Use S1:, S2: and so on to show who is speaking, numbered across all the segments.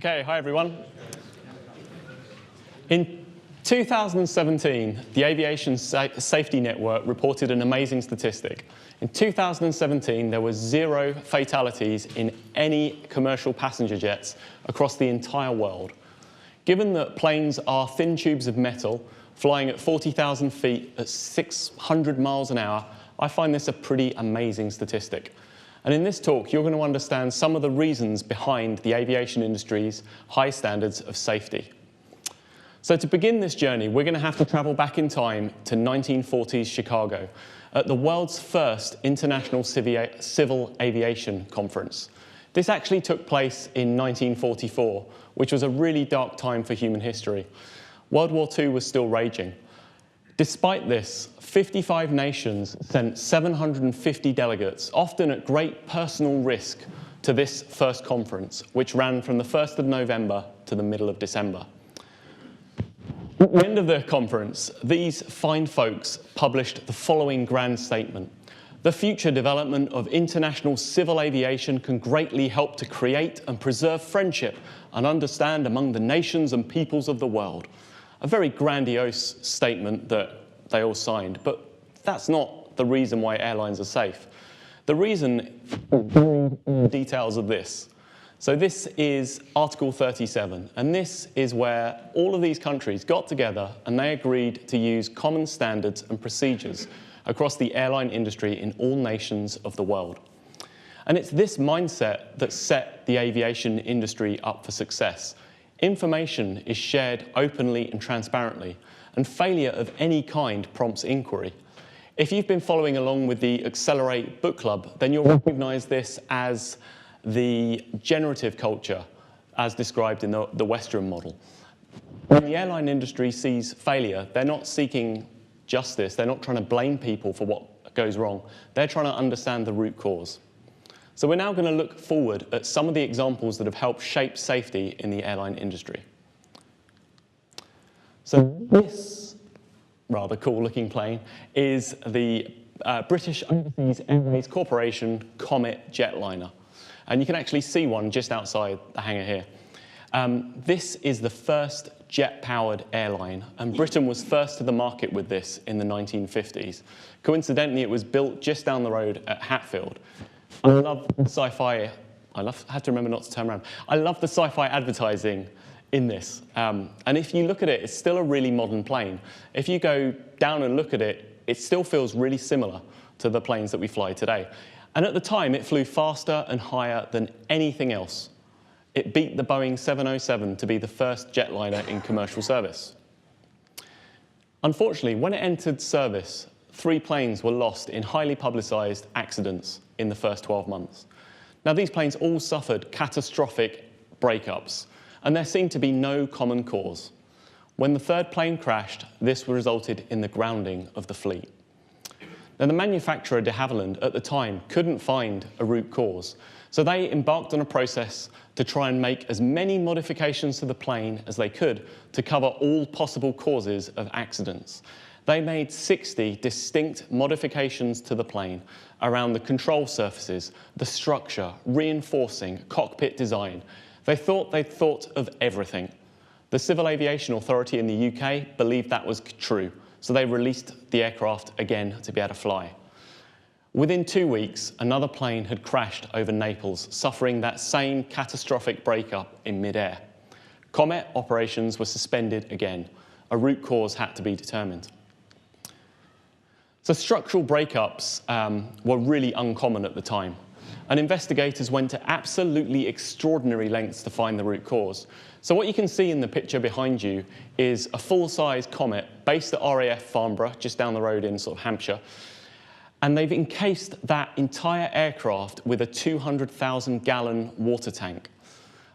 S1: Okay, hi everyone. In 2017, the Aviation Safety Network reported an amazing statistic. In 2017, there were 0 fatalities in any commercial passenger jets across the entire world. Given that planes are thin tubes of metal flying at 40,000 feet at 600 miles an hour, I find this a pretty amazing statistic. And in this talk, you're going to understand some of the reasons behind the aviation industry's high standards of safety. So to begin this journey, we're going to have to travel back in time to 1940s Chicago at the world's first International Civil Aviation Conference. This actually took place in 1944, which was a really dark time for human history. World War II was still raging. Despite this, 55 nations sent 750 delegates, often at great personal risk, to this first conference, which ran from the 1st of November to the middle of December. At the end of the conference, these fine folks published the following grand statement. The future development of international civil aviation can greatly help to create and preserve friendship and understand among the nations and peoples of the world. A very grandiose statement that they all signed, but that's not the reason why airlines are safe. The reason is buried in the details of this. So this is Article 37, and this is where all of these countries got together and they agreed to use common standards and procedures across the airline industry in all nations of the world. And it's this mindset that set the aviation industry up for success. Information is shared openly and transparently, and failure of any kind prompts inquiry. If you've been following along with the Accelerate book club, then you'll recognize this as the generative culture as described in the Western model. When the airline industry sees failure, they're not seeking justice, they're not trying to blame people for what goes wrong, they're trying to understand the root cause. So we're now going to look forward at some of the examples that have helped shape safety in the airline industry. So this rather cool looking plane is the British Overseas Airways Corporation Comet jetliner. And you can actually see one just outside the hangar here. This is the first jet-powered airline, and Britain was first to the market with this in the 1950s. Coincidentally, it was built just down the road at Hatfield. I love the sci-fi, I have to remember not to turn around. I love the sci-fi advertising in this. And if you look at it, it's still a really modern plane. If you go down and look at it, it still feels really similar to the planes that we fly today. And at the time, it flew faster and higher than anything else. It beat the Boeing 707 to be the first jetliner in commercial service. Unfortunately, when it entered service, 3 planes were lost in highly publicized accidents in the first 12 months. Now, these planes all suffered catastrophic breakups, and there seemed to be no common cause. When the 3rd plane crashed, this resulted in the grounding of the fleet. Now, the manufacturer de Havilland at the time couldn't find a root cause, so they embarked on a process to try and make as many modifications to the plane as they could to cover all possible causes of accidents. They made 60 distinct modifications to the plane around the control surfaces, the structure, reinforcing, cockpit design. They'd thought of everything. The Civil Aviation Authority in the UK believed that was true, so they released the aircraft again to be able to fly. Within 2 weeks, another plane had crashed over Naples, suffering that same catastrophic breakup in mid-air. Comet operations were suspended again. A root cause had to be determined. So structural breakups were really uncommon at the time, and investigators went to absolutely extraordinary lengths to find the root cause. So what you can see in the picture behind you is a full-size Comet based at RAF Farnborough, just down the road in sort of Hampshire, and they've encased that entire aircraft with a 200,000-gallon water tank.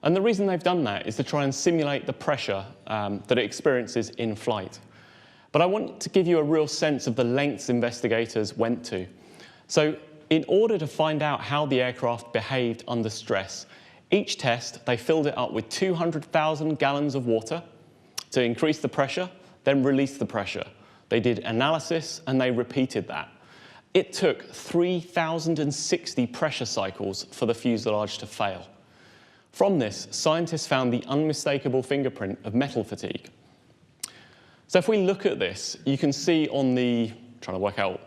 S1: And the reason they've done that is to try and simulate the pressure that it experiences in flight. But I want to give you a real sense of the lengths investigators went to. So in order to find out how the aircraft behaved under stress, each test they filled it up with 200,000 gallons of water to increase the pressure, then release the pressure. They did analysis and they repeated that. It took 3,060 pressure cycles for the fuselage to fail. From this, scientists found the unmistakable fingerprint of metal fatigue. So if we look at this, you can see on the, trying to work out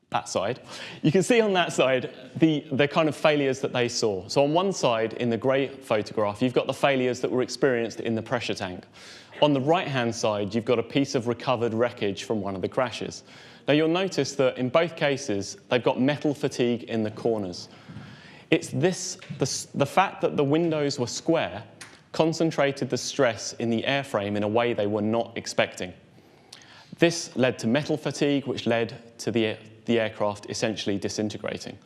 S1: that side, you can see on that side the kind of failures that they saw. So on one side, in the grey photograph, you've got the failures that were experienced in the pressure tank. On the right-hand side, you've got a piece of recovered wreckage from one of the crashes. Now you'll notice that in both cases, they've got metal fatigue in the corners. It's the fact that the windows were square concentrated the stress in the airframe in a way they were not expecting. This led to metal fatigue, which led to the aircraft essentially disintegrating.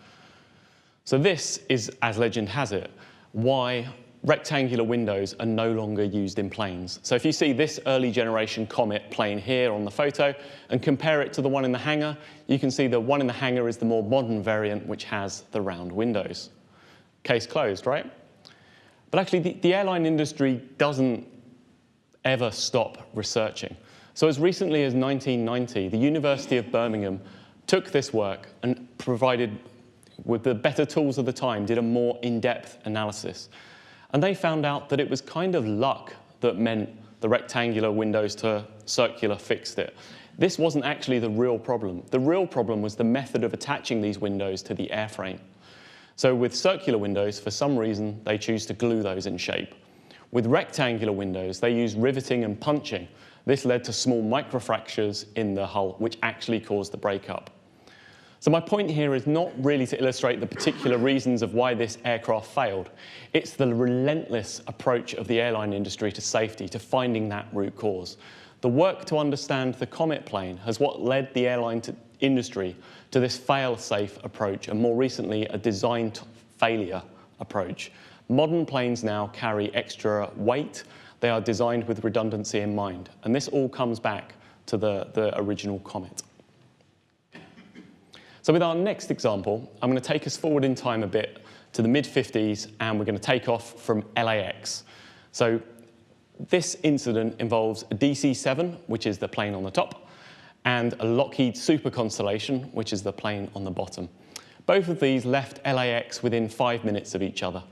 S1: So this is, as legend has it, why rectangular windows are no longer used in planes. So if you see this early generation Comet plane here on the photo and compare it to the one in the hangar, you can see the one in the hangar is the more modern variant which has the round windows. Case closed, right? But actually the airline industry doesn't ever stop researching. So as recently as 1990, the University of Birmingham took this work and provided, with the better tools of the time, did a more in-depth analysis. And they found out that it was kind of luck that meant the rectangular windows to circular fixed it. This wasn't actually the real problem. The real problem was the method of attaching these windows to the airframe. So with circular windows, for some reason, they choose to glue those in shape. With rectangular windows, they use riveting and punching. This led to small microfractures in the hull, which actually caused the breakup. So my point here is not really to illustrate the particular reasons of why this aircraft failed. It's the relentless approach of the airline industry to safety, to finding that root cause. The work to understand the Comet plane has what led the airline industry to this fail-safe approach, and more recently, a design failure approach. Modern planes now carry extra weight. They are designed with redundancy in mind. And this all comes back to the original Comet. So with our next example, I'm going to take us forward in time a bit to the mid-50s, and we're going to take off from LAX. So this incident involves a DC-7, which is the plane on the top, and a Lockheed Super Constellation, which is the plane on the bottom. Both of these left LAX within 5 minutes of each other,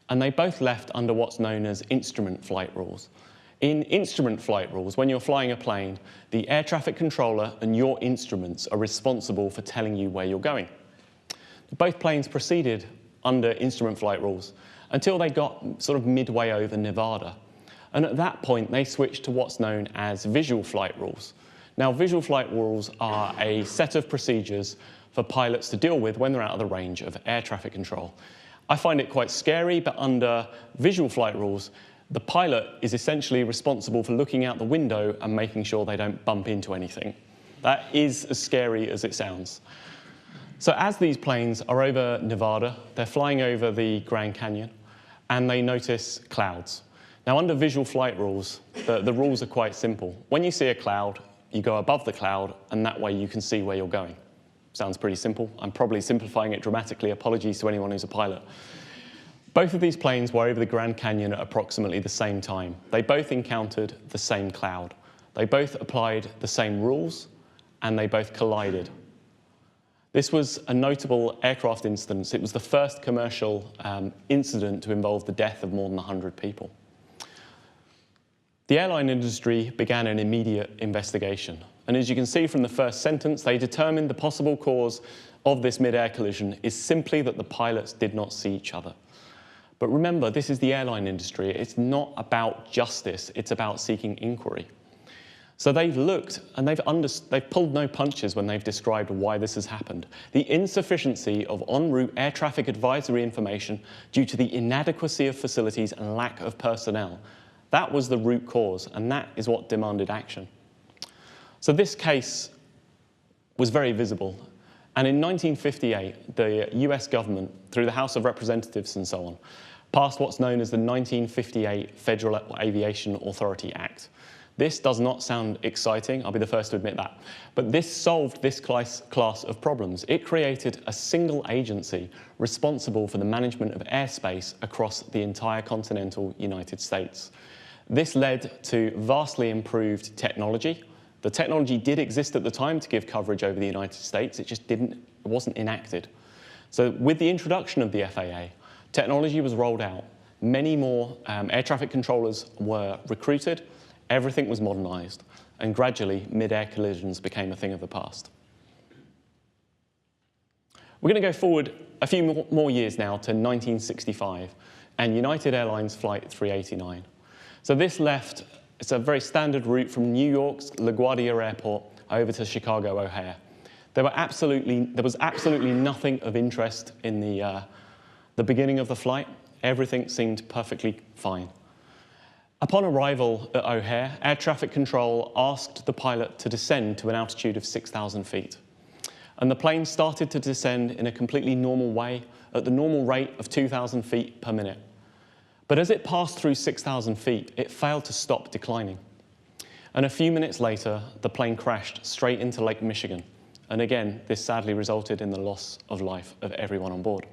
S1: and they both left under what's known as instrument flight rules. In instrument flight rules, when you're flying a plane, the air traffic controller and your instruments are responsible for telling you where you're going. Both planes proceeded under instrument flight rules until they got sort of midway over Nevada. And at that point, they switched to what's known as visual flight rules. Now, visual flight rules are a set of procedures for pilots to deal with when they're out of the range of air traffic control. I find it quite scary, but under visual flight rules, the pilot is essentially responsible for looking out the window and making sure they don't bump into anything. That is as scary as it sounds. So as these planes are over Nevada, they're flying over the Grand Canyon, and they notice clouds. Now, under visual flight rules, the rules are quite simple. When you see a cloud, you go above the cloud, and that way you can see where you're going. Sounds pretty simple. I'm probably simplifying it dramatically. Apologies to anyone who's a pilot. Both of these planes were over the Grand Canyon at approximately the same time. They both encountered the same cloud. They both applied the same rules, and they both collided. This was a notable aircraft incident. It was the first commercial incident to involve the death of more than 100 people. The airline industry began an immediate investigation. And as you can see from the first sentence, they determined the possible cause of this mid-air collision is simply that the pilots did not see each other. But remember, this is the airline industry. It's not about justice. It's about seeking inquiry. So they've looked, and they've pulled no punches when they've described why this has happened. The insufficiency of en route air traffic advisory information due to the inadequacy of facilities and lack of personnel. That was the root cause, and that is what demanded action. So this case was very visible. And in 1958, the US government, through the House of Representatives and so on, passed what's known as the 1958 Federal Aviation Authority Act. This does not sound exciting, I'll be the first to admit that. But this solved this class of problems. It created a single agency responsible for the management of airspace across the entire continental United States. This led to vastly improved technology. The technology did exist at the time to give coverage over the United States, it just wasn't enacted. So with the introduction of the FAA, Technology was rolled out. Many more air traffic controllers were recruited. Everything was modernized. And gradually, mid-air collisions became a thing of the past. We're going to go forward a few more years now to 1965 and United Airlines Flight 389. So this left, it's a very standard route from New York's LaGuardia Airport over to Chicago O'Hare. There was absolutely nothing of interest in the beginning of the flight. Everything seemed perfectly fine. Upon arrival at O'Hare, air traffic control asked the pilot to descend to an altitude of 6,000 feet. And the plane started to descend in a completely normal way at the normal rate of 2,000 feet per minute. But as it passed through 6,000 feet, it failed to stop declining. And a few minutes later, the plane crashed straight into Lake Michigan. And again, this sadly resulted in the loss of life of everyone on board.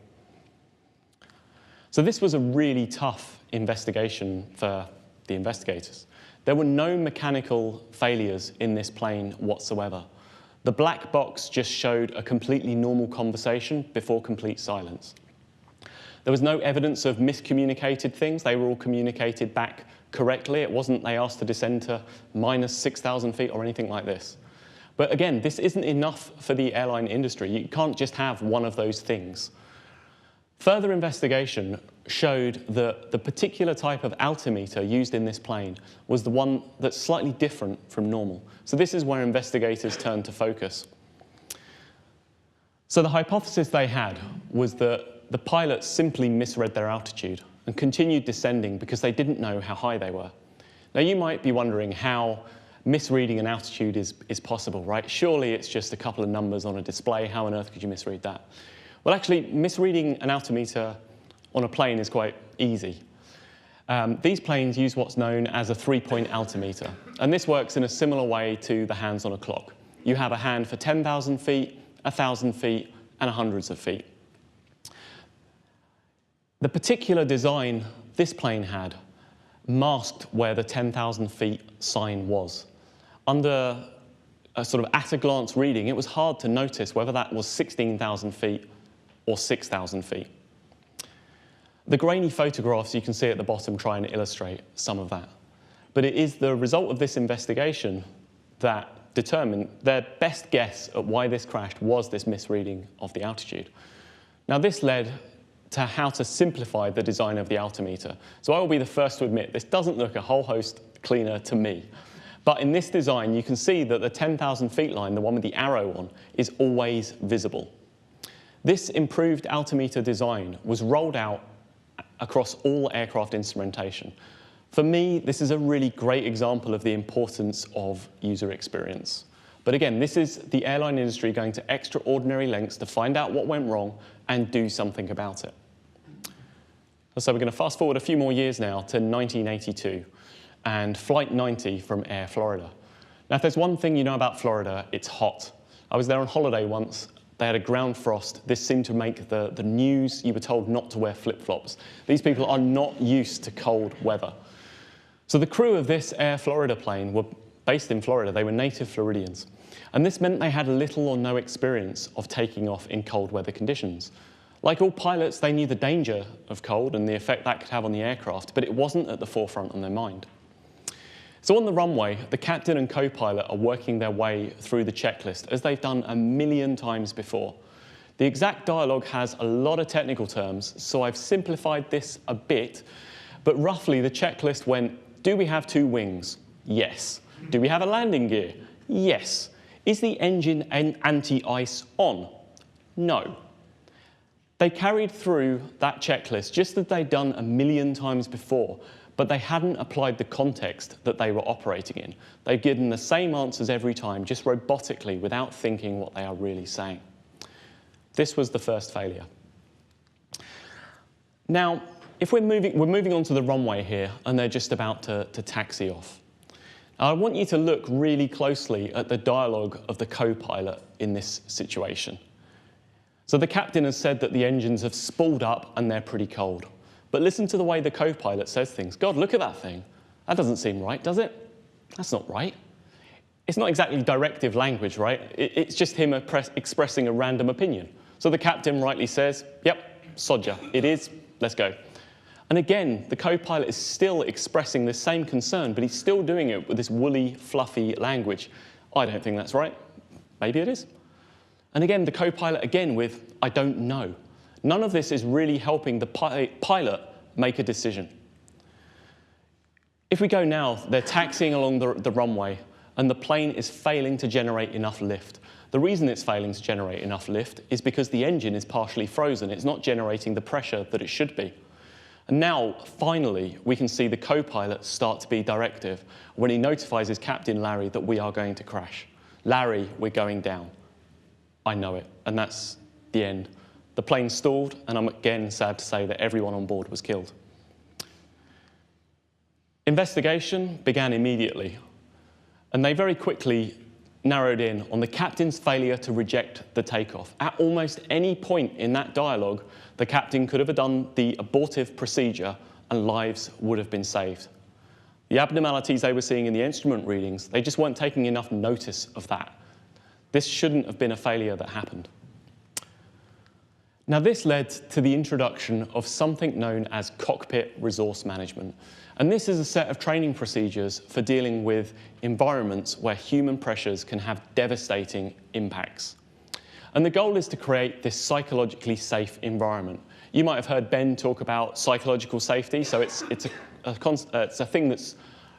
S1: So this was a really tough investigation for the investigators. There were no mechanical failures in this plane whatsoever. The black box just showed a completely normal conversation before complete silence. There was no evidence of miscommunicated things. They were all communicated back correctly. It wasn't they asked to descend to minus 6,000 feet or anything like this. But again, this isn't enough for the airline industry. You can't just have one of those things. Further investigation showed that the particular type of altimeter used in this plane was the one that's slightly different from normal. So this is where investigators turned to focus. So the hypothesis they had was that the pilots simply misread their altitude and continued descending because they didn't know how high they were. Now you might be wondering how misreading an altitude is possible, right? Surely it's just a couple of numbers on a display. How on earth could you misread that? Well, actually, misreading an altimeter on a plane is quite easy. These planes use what's known as a three-point altimeter, and this works in a similar way to the hands on a clock. You have a hand for 10,000 feet, 1,000 feet, and hundreds of feet. The particular design this plane had masked where the 10,000 feet sign was. Under a sort of at-a-glance reading, it was hard to notice whether that was 16,000 feet or 6,000 feet. The grainy photographs you can see at the bottom try and illustrate some of that. But it is the result of this investigation that determined their best guess at why this crashed was this misreading of the altitude. Now this led to how to simplify the design of the altimeter. So I will be the first to admit this doesn't look a whole host cleaner to me. But in this design, you can see that the 10,000 feet line, the one with the arrow on, is always visible. This improved altimeter design was rolled out across all aircraft instrumentation. For me, this is a really great example of the importance of user experience. But again, this is the airline industry going to extraordinary lengths to find out what went wrong and do something about it. So we're going to fast forward a few more years now to 1982 and Flight 90 from Air Florida. Now, if there's one thing you know about Florida, it's hot. I was there on holiday once. They had a ground frost. This seemed to make the news. You were told not to wear flip-flops. These people are not used to cold weather. So the crew of this Air Florida plane were based in Florida. They were native Floridians. And this meant they had little or no experience of taking off in cold weather conditions. Like all pilots, they knew the danger of cold and the effect that could have on the aircraft, but it wasn't at the forefront on their mind. So on the runway, the captain and co-pilot are working their way through the checklist, as they've done a million times before. The exact dialogue has a lot of technical terms, so I've simplified this a bit, but roughly the checklist went, do we have two wings? Yes. Do we have a landing gear? Yes. Is the engine anti-ice on? No. They carried through that checklist just as they'd done a million times before, but they hadn't applied the context that they were operating in. They'd given the same answers every time, just robotically, without thinking what they are really saying. This was the first failure. Now, if we're moving onto the runway here, and they're just about to taxi off. Now, I want you to look really closely at the dialogue of the co-pilot in this situation. So the captain has said that the engines have spooled up and they're pretty cold. But listen to the way the co-pilot says things. God, look at that thing. That doesn't seem right, does it? That's not right. It's not exactly directive language, right? It's just him expressing a random opinion. So the captain rightly says, yep, sod ya. It is let's go. And again, the co-pilot is still expressing this same concern, but he's still doing it with this woolly, fluffy language. I don't think that's right. Maybe it is. And again, the co-pilot again with, I don't know. None of this is really helping the pilot make a decision. If we go now, they're taxiing along the runway, and the plane is failing to generate enough lift. The reason it's failing to generate enough lift is because the engine is partially frozen. It's not generating the pressure that it should be. And now, finally, we can see the co-pilot start to be directive when he notifies his captain, Larry, that we are going to crash. Larry, we're going down. I know it, and that's the end. The plane stalled, and I'm again sad to say that everyone on board was killed. Investigation began immediately, and they very quickly narrowed in on the captain's failure to reject the takeoff. At almost any point in that dialogue, the captain could have done the abortive procedure and lives would have been saved. The abnormalities they were seeing in the instrument readings, they just weren't taking enough notice of that. This shouldn't have been a failure that happened. Now, this led to the introduction of something known as cockpit resource management. And this is a set of training procedures for dealing with environments where human pressures can have devastating impacts. And the goal is to create this psychologically safe environment. You might have heard Ben talk about psychological safety, so it's a thing that's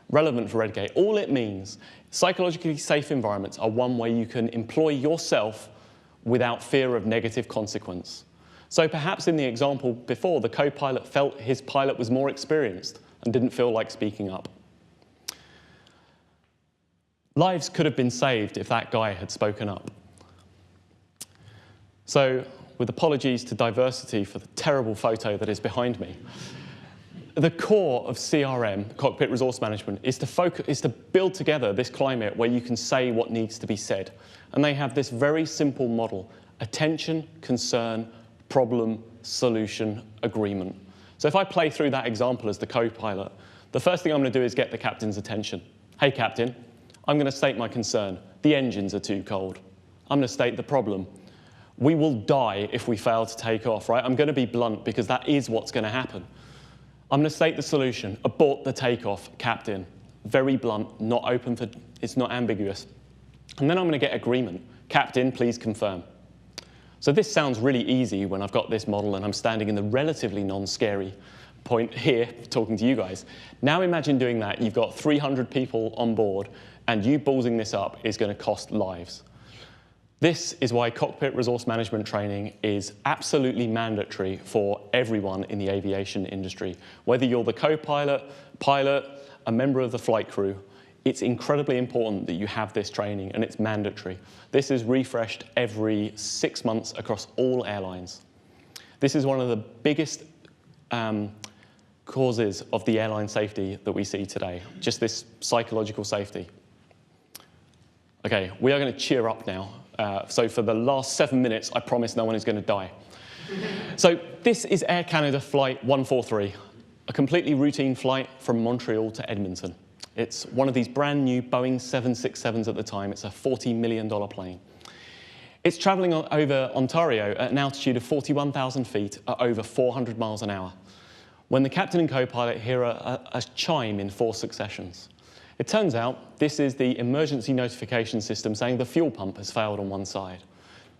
S1: relevant for Redgate. All it means, psychologically safe environments are one where you can employ yourself without fear of negative consequence. So perhaps in the example before, the co-pilot felt his pilot was more experienced and didn't feel like speaking up. Lives could have been saved if that guy had spoken up. So, with apologies to diversity for the terrible photo that is behind me, the core of CRM, Cockpit Resource Management, is to build together this climate where you can say what needs to be said. And they have this very simple model: attention, concern, problem, solution, agreement. So if I play through that example as the co-pilot, the first thing I'm going to do is get the captain's attention. Hey, Captain, I'm going to state my concern. The engines are too cold. I'm going to state the problem. We will die if we fail to take off, right? I'm going to be blunt because that is what's going to happen. I'm going to state the solution. Abort the takeoff, Captain. Very blunt, not open for, it's not ambiguous. And then I'm going to get agreement. Captain, please confirm. So this sounds really easy when I've got this model and I'm standing in the relatively non-scary point here talking to you guys. Now imagine doing that. You've got 300 people on board and you ballsing this up is going to cost lives. This is why cockpit resource management training is absolutely mandatory for everyone in the aviation industry. Whether you're the co-pilot, pilot, a member of the flight crew, it's incredibly important that you have this training, and it's mandatory. This is refreshed every 6 months across all airlines. This is one of the biggest causes of the airline safety that we see today, just this psychological safety. Okay, we are going to cheer up now. So for the last 7 minutes, I promise no one is going to die. So this is Air Canada Flight 143, a completely routine flight from Montreal to Edmonton. It's one of these brand new Boeing 767s at the time. It's a $40 million plane. It's traveling over Ontario at an altitude of 41,000 feet at over 400 miles an hour, when the captain and co-pilot hear a chime in 4 successions. It turns out this is the emergency notification system saying the fuel pump has failed on one side.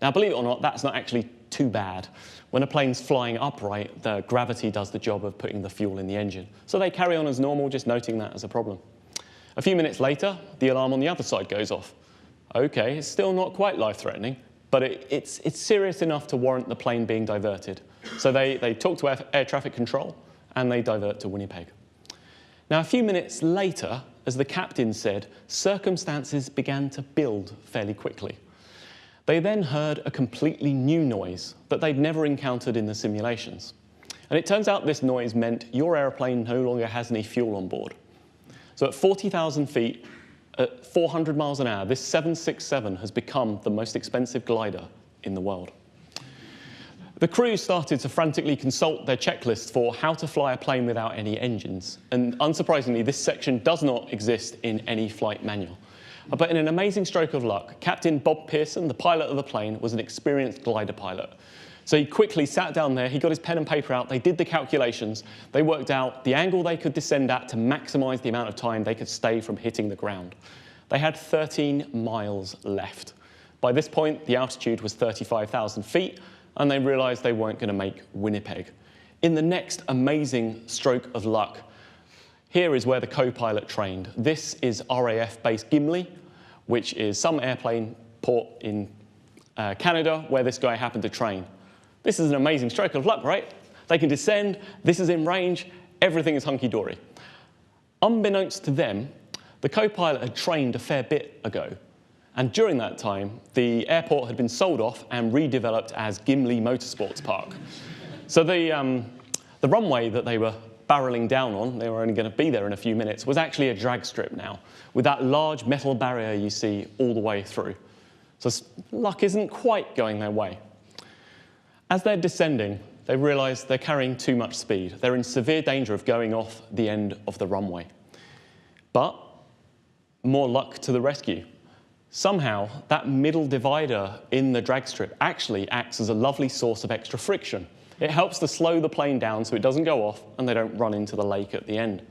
S1: Now, believe it or not, that's not actually too bad. When a plane's flying upright, the gravity does the job of putting the fuel in the engine. So they carry on as normal, just noting that as a problem. A few minutes later, the alarm on the other side goes off. Okay, it's still not quite life-threatening, but it's serious enough to warrant the plane being diverted. So they talk to air traffic control, and they divert to Winnipeg. Now, a few minutes later, as the captain said, circumstances began to build fairly quickly. They then heard a completely new noise that they'd never encountered in the simulations. And it turns out this noise meant your airplane no longer has any fuel on board. So at 40,000 feet, at 400 miles an hour, this 767 has become the most expensive glider in the world. The crew started to frantically consult their checklist for how to fly a plane without any engines. And unsurprisingly, this section does not exist in any flight manual. But in an amazing stroke of luck, Captain Bob Pearson, the pilot of the plane, was an experienced glider pilot So he quickly sat down there, he got his pen and paper out, they did the calculations, they worked out the angle they could descend at to maximize the amount of time they could stay from hitting the ground. They had 13 miles left. By this point, the altitude was 35,000 feet, and they realized they weren't going to make Winnipeg. In the next amazing stroke of luck, here is where the co-pilot trained. This is RAF-based Gimli, which is some airplane port in Canada where this guy happened to train. This is an amazing stroke of luck, right? They can descend, this is in range, everything is hunky-dory. Unbeknownst to them, the co-pilot had trained a fair bit ago. And during that time, the airport had been sold off and redeveloped as Gimli Motorsports Park. So the runway that they were barreling down on, they were only going to be there in a few minutes, was actually a drag strip now, with that large metal barrier you see all the way through. So luck isn't quite going their way. As they're descending, they realize they're carrying too much speed. They're in severe danger of going off the end of the runway. But more luck to the rescue. Somehow, that middle divider in the drag strip actually acts as a lovely source of extra friction. It helps to slow the plane down so it doesn't go off and they don't run into the lake at the end.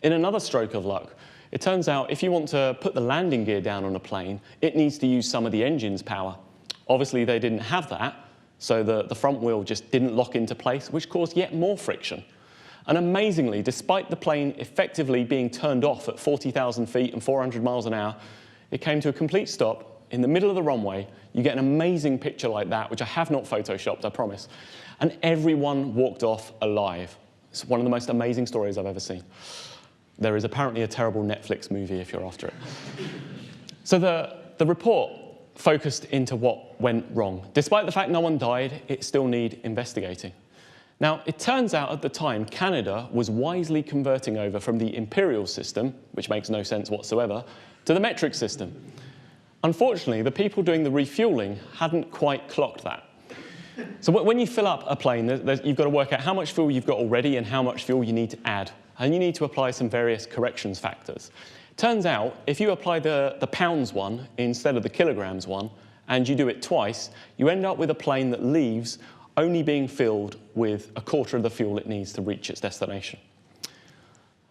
S1: In another stroke of luck, it turns out if you want to put the landing gear down on a plane, it needs to use some of the engine's power. Obviously, they didn't have that, so the front wheel just didn't lock into place, which caused yet more friction. And amazingly, despite the plane effectively being turned off at 40,000 feet and 400 miles an hour, it came to a complete stop in the middle of the runway. You get an amazing picture like that, which I have not photoshopped, I promise. And everyone walked off alive. It's one of the most amazing stories I've ever seen. There is apparently a terrible Netflix movie if you're after it. So the report focused into what went wrong. Despite the fact no one died, it still needed investigating. Now, it turns out at the time, Canada was wisely converting over from the imperial system, which makes no sense whatsoever, to the metric system. Unfortunately, the people doing the refueling hadn't quite clocked that. So when you fill up a plane, you've got to work out how much fuel you've got already and how much fuel you need to add. And you need to apply some various corrections factors. Turns out, if you apply the pounds one instead of the kilograms one, and you do it twice, you end up with a plane that leaves only being filled with a quarter of the fuel it needs to reach its destination.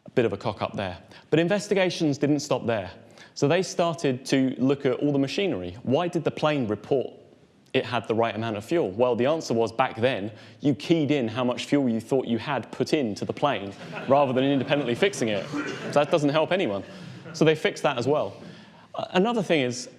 S1: A bit of a cock-up there. But investigations didn't stop there. So they started to look at all the machinery. Why did the plane report it had the right amount of fuel? Well, the answer was back then, you keyed in how much fuel you thought you had put into the plane rather than independently fixing it. So that doesn't help anyone. So they fixed that as well. Another thing is,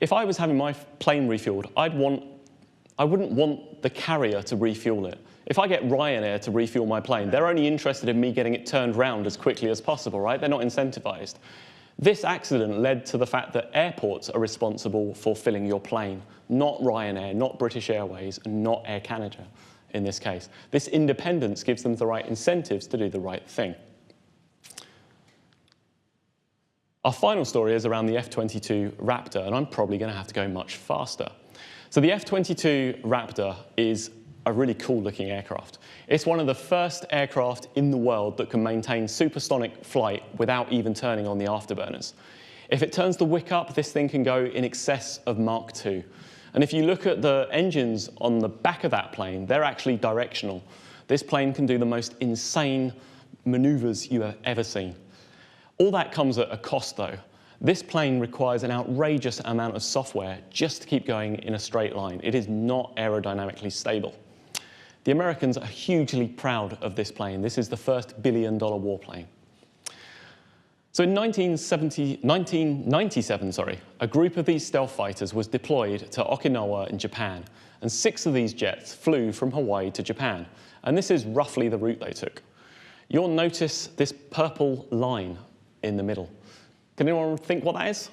S1: if I was having my plane refueled, I wouldn't want the carrier to refuel it. If I get Ryanair to refuel my plane, they're only interested in me getting it turned round as quickly as possible, right? They're not incentivized. This accident led to the fact that airports are responsible for filling your plane, not Ryanair, not British Airways, and not Air Canada in this case. This independence gives them the right incentives to do the right thing. Our final story is around the F-22 Raptor, and I'm probably going to have to go much faster. So the F-22 Raptor is a really cool-looking aircraft. It's one of the first aircraft in the world that can maintain supersonic flight without even turning on the afterburners. If it turns the wick up, this thing can go in excess of Mach 2. And if you look at the engines on the back of that plane, they're actually directional. This plane can do the most insane maneuvers you have ever seen. All that comes at a cost, though. This plane requires an outrageous amount of software just to keep going in a straight line. It is not aerodynamically stable. The Americans are hugely proud of this plane. This is the first billion-dollar warplane. So in 1997, a group of these stealth fighters was deployed to Okinawa in Japan, and 6 of these jets flew from Hawaii to Japan. And this is roughly the route they took. You'll notice this purple line in the middle. Can anyone think what that is?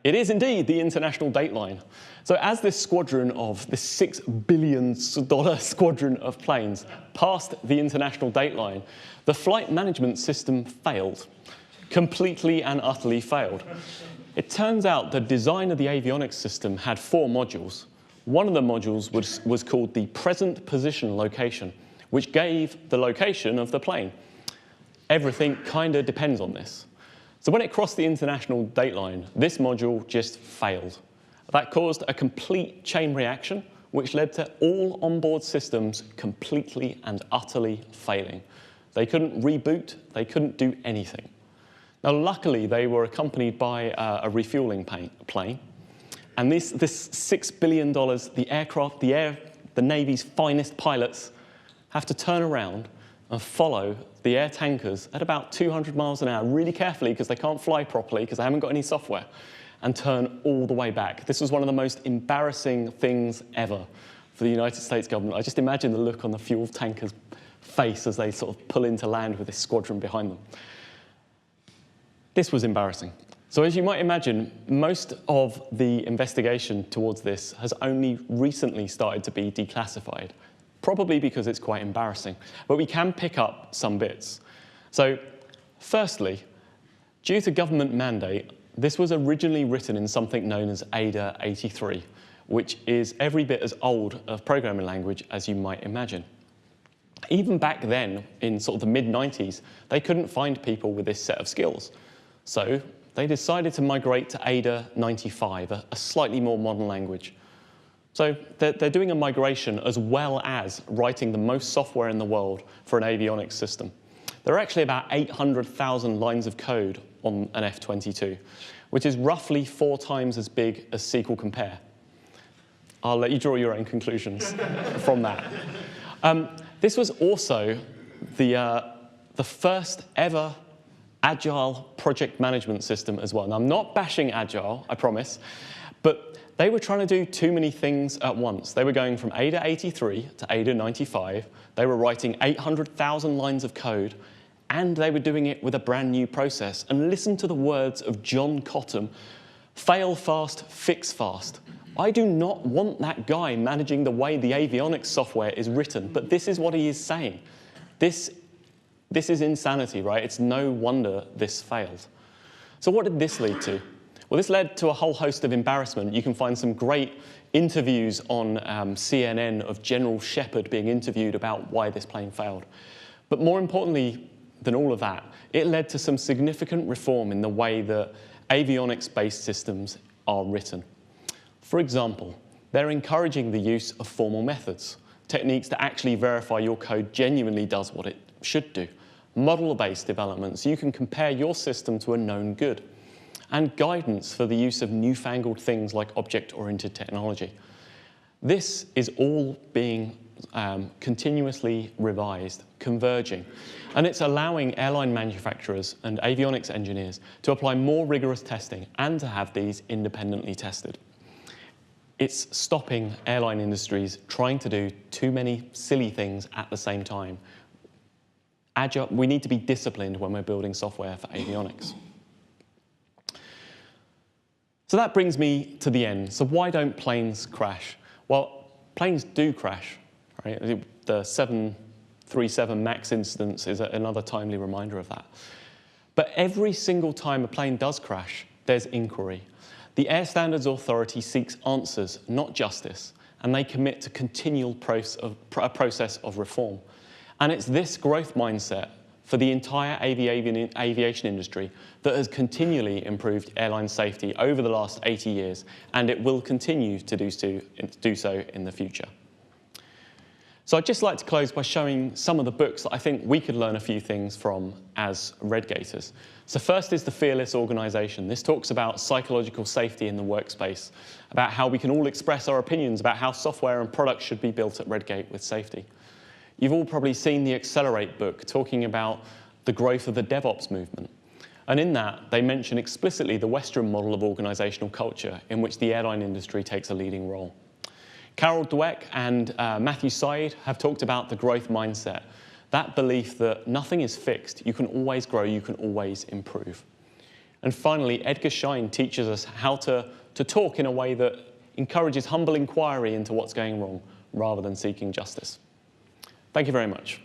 S1: It is indeed the International Dateline. So as this squadron of this $6 billion squadron of planes passed the International Dateline, the flight management system failed, completely and utterly failed. It turns out the design of the avionics system had 4 modules. One of the modules was called the present position location, which gave the location of the plane. Everything kind of depends on this. So when it crossed the International Dateline, this module just failed. That caused a complete chain reaction which led to all onboard systems completely and utterly failing. They couldn't reboot, they couldn't do anything. Now, luckily, they were accompanied by a refueling plane. And this $6 billion, the Navy's finest pilots have to turn around and follow the air tankers at about 200 miles an hour really carefully because they can't fly properly because they haven't got any software, and turn all the way back. This was one of the most embarrassing things ever for the United States government. I just imagine the look on the fuel tanker's face as they sort of pull into land with this squadron behind them. This was embarrassing. So as you might imagine, most of the investigation towards this has only recently started to be declassified, probably because it's quite embarrassing. But we can pick up some bits. So firstly, due to government mandate, this was originally written in something known as Ada 83, which is every bit as old a programming language as you might imagine. Even back then, in sort of the mid-90s, they couldn't find people with this set of skills. So they decided to migrate to Ada 95, a slightly more modern language. So they're doing a migration as well as writing the most software in the world for an avionics system. There are actually about 800,000 lines of code on an F-22, which is roughly 4 times as big as SQL Compare. I'll let you draw your own conclusions from that. This was also the first ever Agile project management system as well. Now, I'm not bashing Agile, I promise, but they were trying to do too many things at once. They were going from Ada 83 to Ada 95. They were writing 800,000 lines of code, and they were doing it with a brand new process. And listen to the words of John Cottam: fail fast, fix fast. I do not want that guy managing the way the avionics software is written, but this is what he is saying. This is insanity, right? It's no wonder this failed. So what did this lead to? Well, this led to a whole host of embarrassment. You can find some great interviews on CNN of General Shepard being interviewed about why this plane failed. But more importantly than all of that, it led to some significant reform in the way that avionics-based systems are written. For example, they're encouraging the use of formal methods, techniques that actually verify your code genuinely does what it should do. Model-based development, so you can compare your system to a known good. And guidance for the use of newfangled things like object-oriented technology. This is all being continuously revised, converging. And it's allowing airline manufacturers and avionics engineers to apply more rigorous testing and to have these independently tested. It's stopping airline industries trying to do too many silly things at the same time. Agile, we need to be disciplined when we're building software for avionics. So that brings me to the end. So why don't planes crash? Well, planes do crash, right? The 737 MAX incident is another timely reminder of that. But every single time a plane does crash, there's inquiry. The Air Standards Authority seeks answers, not justice, and they commit to continual process of reform. And it's this growth mindset for the entire aviation industry that has continually improved airline safety over the last 80 years, and it will continue to do so in the future. So I'd just like to close by showing some of the books that I think we could learn a few things from as Redgaters. So first is The Fearless Organization. This talks about psychological safety in the workspace, about how we can all express our opinions about how software and products should be built at Redgate with safety. You've all probably seen the Accelerate book talking about the growth of the DevOps movement. And in that, they mention explicitly the Western model of organizational culture in which the airline industry takes a leading role. Carol Dweck and Matthew Syed have talked about the growth mindset, that belief that nothing is fixed, you can always grow, you can always improve. And finally, Edgar Schein teaches us how to talk in a way that encourages humble inquiry into what's going wrong rather than seeking justice. Thank you very much.